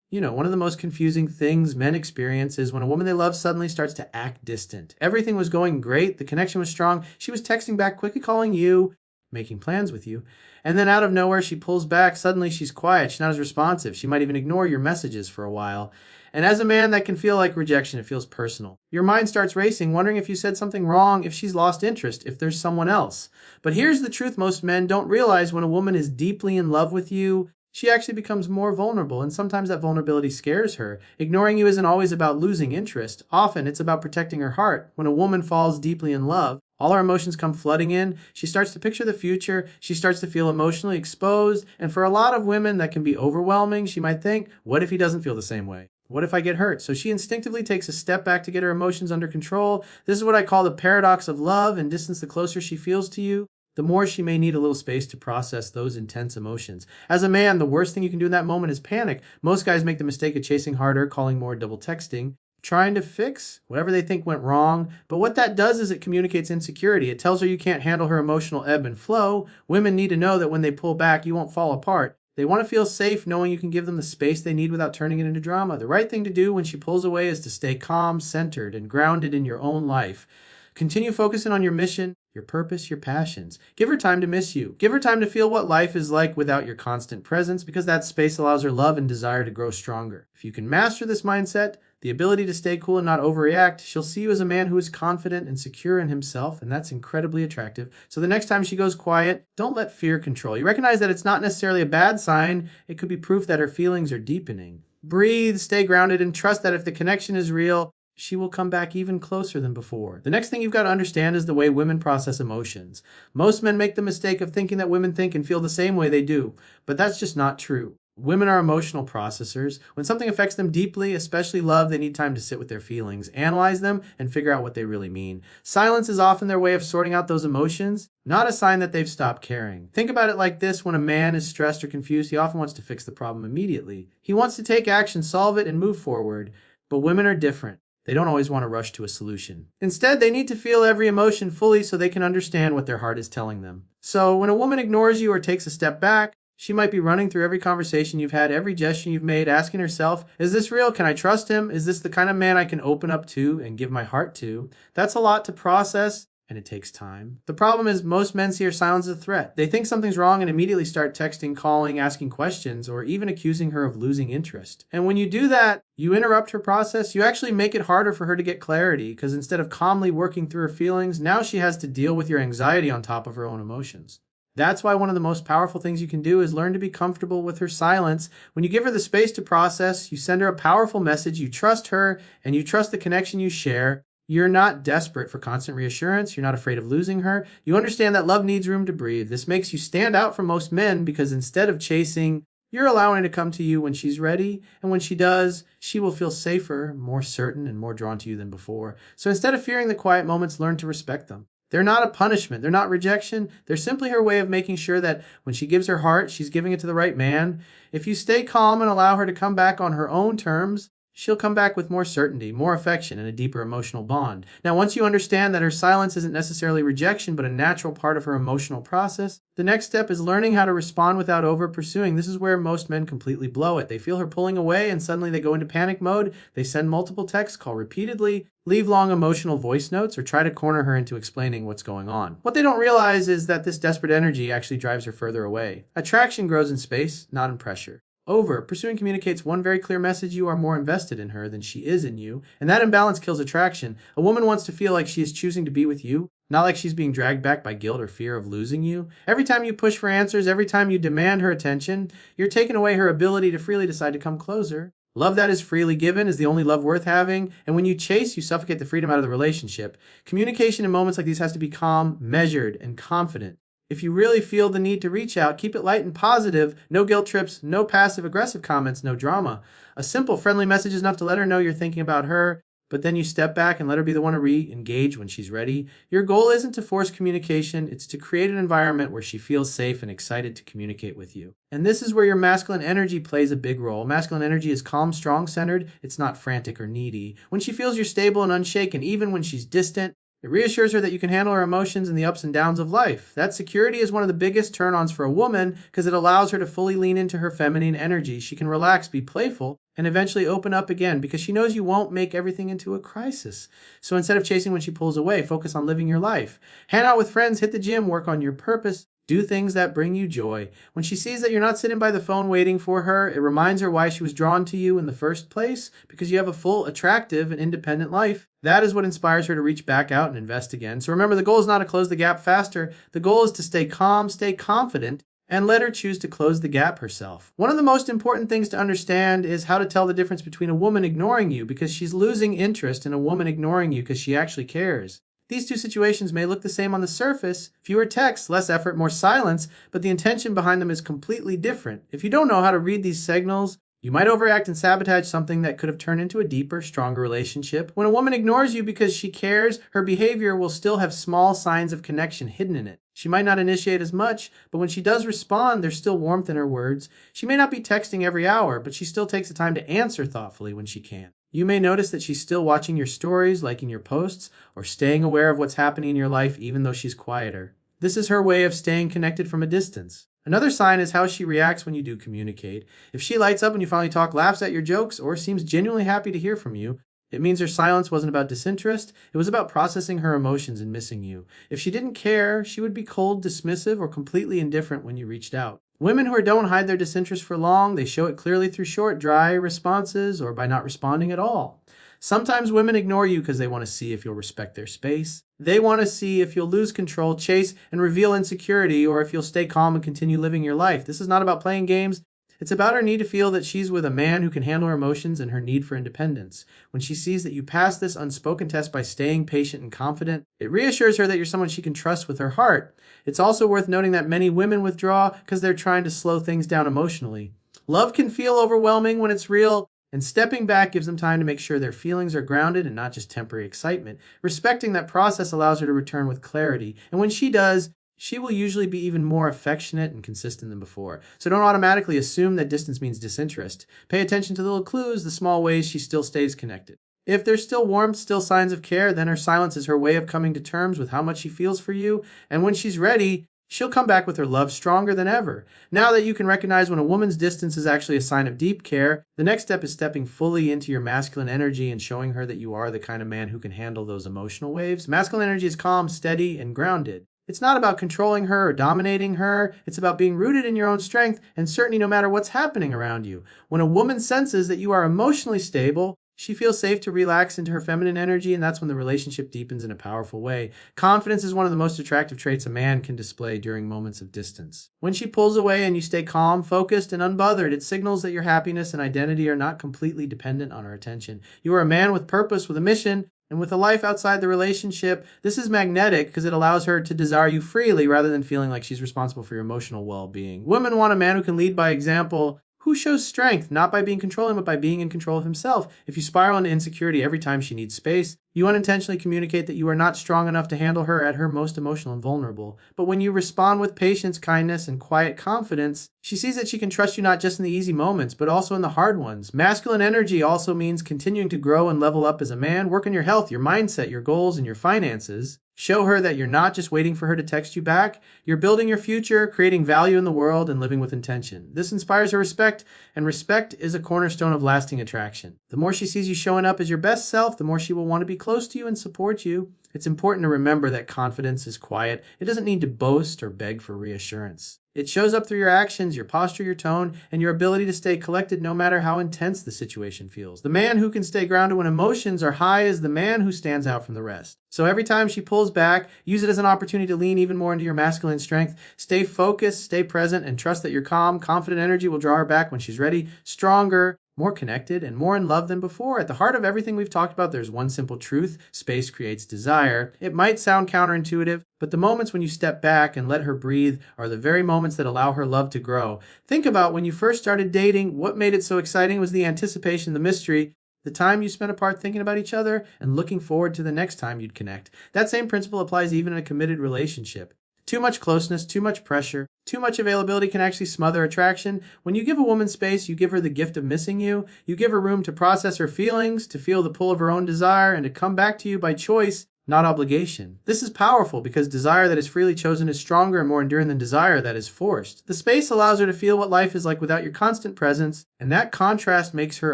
One of the most confusing things men experience is when a woman they love suddenly starts to act distant. Everything was going great, the connection was strong, she was texting back, quickly calling you, making plans with you, and then out of nowhere she pulls back. Suddenly she's quiet, she's not as responsive, she might even ignore your messages for a while. And as a man, that can feel like rejection. It feels personal. Your mind starts racing, wondering if you said something wrong, if she's lost interest, if there's someone else. But here's the truth: most men don't realize when a woman is deeply in love with you, she actually becomes more vulnerable, and sometimes that vulnerability scares her. Ignoring you isn't always about losing interest. Often it's about protecting her heart. When a woman falls deeply in love, all her emotions come flooding in. She starts to picture the future. She starts to feel emotionally exposed. And for a lot of women, that can be overwhelming. She might think, what if he doesn't feel the same way? What if I get hurt? So she instinctively takes a step back to get her emotions under control. This is what I call the paradox of love and distance. The closer she feels to you, the more she may need a little space to process those intense emotions. As a man, the worst thing you can do in that moment is panic. Most guys make the mistake of chasing harder, calling more, double texting, trying to fix whatever they think went wrong. But what that does is it communicates insecurity. It tells her you can't handle her emotional ebb and flow. Women need to know that when they pull back, you won't fall apart. They want to feel safe knowing you can give them the space they need without turning it into drama. The right thing to do when she pulls away is to stay calm, centered, and grounded in your own life. Continue focusing on your mission, your purpose, your passions. Give her time to miss you. Give her time to feel what life is like without your constant presence, because that space allows her love and desire to grow stronger. If you can master this mindset, the ability to stay cool and not overreact, she'll see you as a man who is confident and secure in himself, and that's incredibly attractive. So the next time she goes quiet, don't let fear control you. Recognize that it's not necessarily a bad sign. It could be proof that her feelings are deepening. Breathe, stay grounded, and trust that if the connection is real, she will come back even closer than before. The next thing you've got to understand is the way women process emotions. Most men make the mistake of thinking that women think and feel the same way they do, but that's just not true. Women are emotional processors. When something affects them deeply, especially love, they need time to sit with their feelings, analyze them, and figure out what they really mean. Silence is often their way of sorting out those emotions, not a sign that they've stopped caring. Think about it like this: when a man is stressed or confused, he often wants to fix the problem immediately. He wants to take action, solve it, and move forward. But women are different. They don't always want to rush to a solution. Instead, they need to feel every emotion fully so they can understand what their heart is telling them. So when a woman ignores you or takes a step back, she might be running through every conversation you've had, every gesture you've made, asking herself, is this real? Can I trust him? Is this the kind of man I can open up to and give my heart to? That's a lot to process, and it takes time. The problem is most men see her silence as a threat. They think something's wrong and immediately start texting, calling, asking questions, or even accusing her of losing interest. And when you do that, you interrupt her process. You actually make it harder for her to get clarity, because instead of calmly working through her feelings, now she has to deal with your anxiety on top of her own emotions. That's why one of the most powerful things you can do is learn to be comfortable with her silence. When you give her the space to process, you send her a powerful message. You trust her, and you trust the connection you share. You're not desperate for constant reassurance. You're not afraid of losing her. You understand that love needs room to breathe. This makes you stand out from most men, because instead of chasing, you're allowing her to come to you when she's ready. And when she does, she will feel safer, more certain, and more drawn to you than before. So instead of fearing the quiet moments, learn to respect them. They're not a punishment. They're not rejection. They're simply her way of making sure that when she gives her heart, she's giving it to the right man. If you stay calm and allow her to come back on her own terms, she'll come back with more certainty, more affection, and a deeper emotional bond. Now, once you understand that her silence isn't necessarily rejection, but a natural part of her emotional process, the next step is learning how to respond without over-pursuing. This is where most men completely blow it. They feel her pulling away, and suddenly they go into panic mode. They send multiple texts, call repeatedly, leave long emotional voice notes, or try to corner her into explaining what's going on. What they don't realize is that this desperate energy actually drives her further away. Attraction grows in space, not in pressure. Pursuing communicates one very clear message: you are more invested in her than she is in you, and that imbalance kills attraction. A woman wants to feel like she is choosing to be with you, not like she's being dragged back by guilt or fear of losing you. Every time you push for answers, every time you demand her attention, you're taking away her ability to freely decide to come closer. Love that is freely given is the only love worth having, and when you chase, you suffocate the freedom out of the relationship. Communication in moments like these has to be calm, measured, and confident. If you really feel the need to reach out, keep it light and positive. No guilt trips, no passive-aggressive comments, no drama. A simple, friendly message is enough to let her know you're thinking about her, but then you step back and let her be the one to re-engage when she's ready. Your goal isn't to force communication, it's to create an environment where she feels safe and excited to communicate with you. And this is where your masculine energy plays a big role. Masculine energy is calm, strong-centered. It's not frantic or needy. When she feels you're stable and unshaken, even when she's distant, it reassures her that you can handle her emotions and the ups and downs of life. That security is one of the biggest turn-ons for a woman, because it allows her to fully lean into her feminine energy. She can relax, be playful, and eventually open up again because she knows you won't make everything into a crisis. So instead of chasing when she pulls away, focus on living your life. Hang out with friends, hit the gym, work on your purpose. Do things that bring you joy. When she sees that you're not sitting by the phone waiting for her, it reminds her why she was drawn to you in the first place, because you have a full, attractive, and independent life. That is what inspires her to reach back out and invest again. So remember, the goal is not to close the gap faster. The goal is to stay calm, stay confident, and let her choose to close the gap herself. One of the most important things to understand is how to tell the difference between a woman ignoring you because she's losing interest and a woman ignoring you because she actually cares. These two situations may look the same on the surface, fewer texts, less effort, more silence, but the intention behind them is completely different. If you don't know how to read these signals, you might overact and sabotage something that could have turned into a deeper, stronger relationship. When a woman ignores you because she cares, her behavior will still have small signs of connection hidden in it. She might not initiate as much, but when she does respond, there's still warmth in her words. She may not be texting every hour, but she still takes the time to answer thoughtfully when she can. You may notice that she's still watching your stories, liking your posts, or staying aware of what's happening in your life even though she's quieter. This is her way of staying connected from a distance. Another sign is how she reacts when you do communicate. If she lights up when you finally talk, laughs at your jokes, or seems genuinely happy to hear from you, it means her silence wasn't about disinterest, it was about processing her emotions and missing you. If she didn't care, she would be cold, dismissive, or completely indifferent when you reached out. Women who don't hide their disinterest for long, they show it clearly through short, dry responses or by not responding at all. Sometimes women ignore you because they want to see if you'll respect their space. They want to see if you'll lose control, chase, and reveal insecurity, or if you'll stay calm and continue living your life. This is not about playing games. It's about her need to feel that she's with a man who can handle her emotions and her need for independence. When she sees that you pass this unspoken test by staying patient and confident, it reassures her that you're someone she can trust with her heart. It's also worth noting that many women withdraw because they're trying to slow things down emotionally. Love can feel overwhelming when it's real, and stepping back gives them time to make sure their feelings are grounded and not just temporary excitement. Respecting that process allows her to return with clarity, and when she does, she will usually be even more affectionate and consistent than before. So don't automatically assume that distance means disinterest. Pay attention to the little clues, the small ways she still stays connected. If there's still warmth, still signs of care, then her silence is her way of coming to terms with how much she feels for you. And when she's ready, she'll come back with her love stronger than ever. Now that you can recognize when a woman's distance is actually a sign of deep care, the next step is stepping fully into your masculine energy and showing her that you are the kind of man who can handle those emotional waves. Masculine energy is calm, steady, and grounded. It's not about controlling her or dominating her. It's about being rooted in your own strength and certainty no matter what's happening around you. When a woman senses that you are emotionally stable, she feels safe to relax into her feminine energy, and that's when the relationship deepens in a powerful way. Confidence is one of the most attractive traits a man can display during moments of distance. When she pulls away and you stay calm, focused, and unbothered, it signals that your happiness and identity are not completely dependent on her attention. You are a man with purpose, with a mission, and with a life outside the relationship. This is magnetic because it allows her to desire you freely rather than feeling like she's responsible for your emotional well-being. Women want a man who can lead by example, who shows strength, not by being controlling, but by being in control of himself. If you spiral into insecurity every time she needs space, you unintentionally communicate that you are not strong enough to handle her at her most emotional and vulnerable. But when you respond with patience, kindness, and quiet confidence, she sees that she can trust you not just in the easy moments, but also in the hard ones. Masculine energy also means continuing to grow and level up as a man. Work on your health, your mindset, your goals, and your finances. Show her that you're not just waiting for her to text you back. You're building your future, creating value in the world, and living with intention. This inspires her respect, and respect is a cornerstone of lasting attraction. The more she sees you showing up as your best self, the more she will want to be close to you and support you. It's important to remember that confidence is quiet. It doesn't need to boast or beg for reassurance. It shows up through your actions, your posture, your tone, and your ability to stay collected no matter how intense the situation feels. The man who can stay grounded when emotions are high is the man who stands out from the rest. So every time she pulls back, use it as an opportunity to lean even more into your masculine strength. Stay focused, stay present, and trust that your calm, confident energy will draw her back when she's ready, stronger, more connected, and more in love than before. At the heart of everything we've talked about, there's one simple truth: space creates desire. It might sound counterintuitive, but the moments when you step back and let her breathe are the very moments that allow her love to grow. Think about when you first started dating. What made it so exciting was the anticipation, the mystery, the time you spent apart thinking about each other, and looking forward to the next time you'd connect. That same principle applies even in a committed relationship. Too much closeness, too much pressure, too much availability can actually smother attraction. When you give a woman space, you give her the gift of missing you. You give her room to process her feelings, to feel the pull of her own desire, and to come back to you by choice, not obligation. This is powerful because desire that is freely chosen is stronger and more enduring than desire that is forced. The space allows her to feel what life is like without your constant presence, and that contrast makes her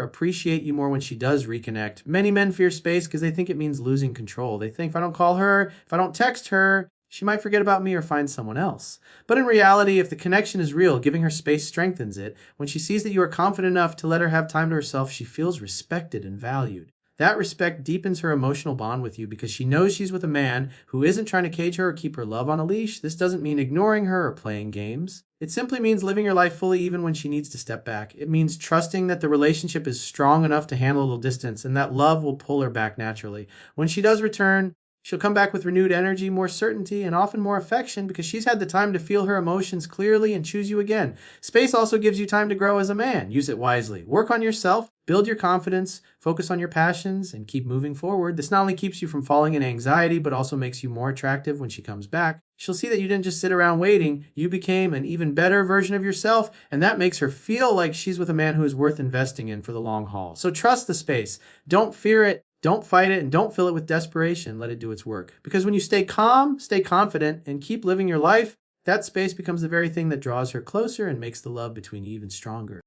appreciate you more when she does reconnect. Many men fear space because they think it means losing control. They think if I don't call her, if I don't text her, she might forget about me or find someone else. But in reality, if the connection is real, giving her space strengthens it. When she sees that you are confident enough to let her have time to herself, she feels respected and valued. That respect deepens her emotional bond with you because she knows she's with a man who isn't trying to cage her or keep her love on a leash. This doesn't mean ignoring her or playing games. It simply means living your life fully even when she needs to step back. It means trusting that the relationship is strong enough to handle a little distance and that love will pull her back naturally. When she does return, she'll come back with renewed energy, more certainty, and often more affection because she's had the time to feel her emotions clearly and choose you again. Space also gives you time to grow as a man. Use it wisely. Work on yourself, build your confidence, focus on your passions, and keep moving forward. This not only keeps you from falling in anxiety, but also makes you more attractive when she comes back. She'll see that you didn't just sit around waiting. You became an even better version of yourself, and that makes her feel like she's with a man who is worth investing in for the long haul. So trust the space. Don't fear it. Don't fight it and don't fill it with desperation. Let it do its work. Because when you stay calm, stay confident, and keep living your life, that space becomes the very thing that draws her closer and makes the love between you even stronger.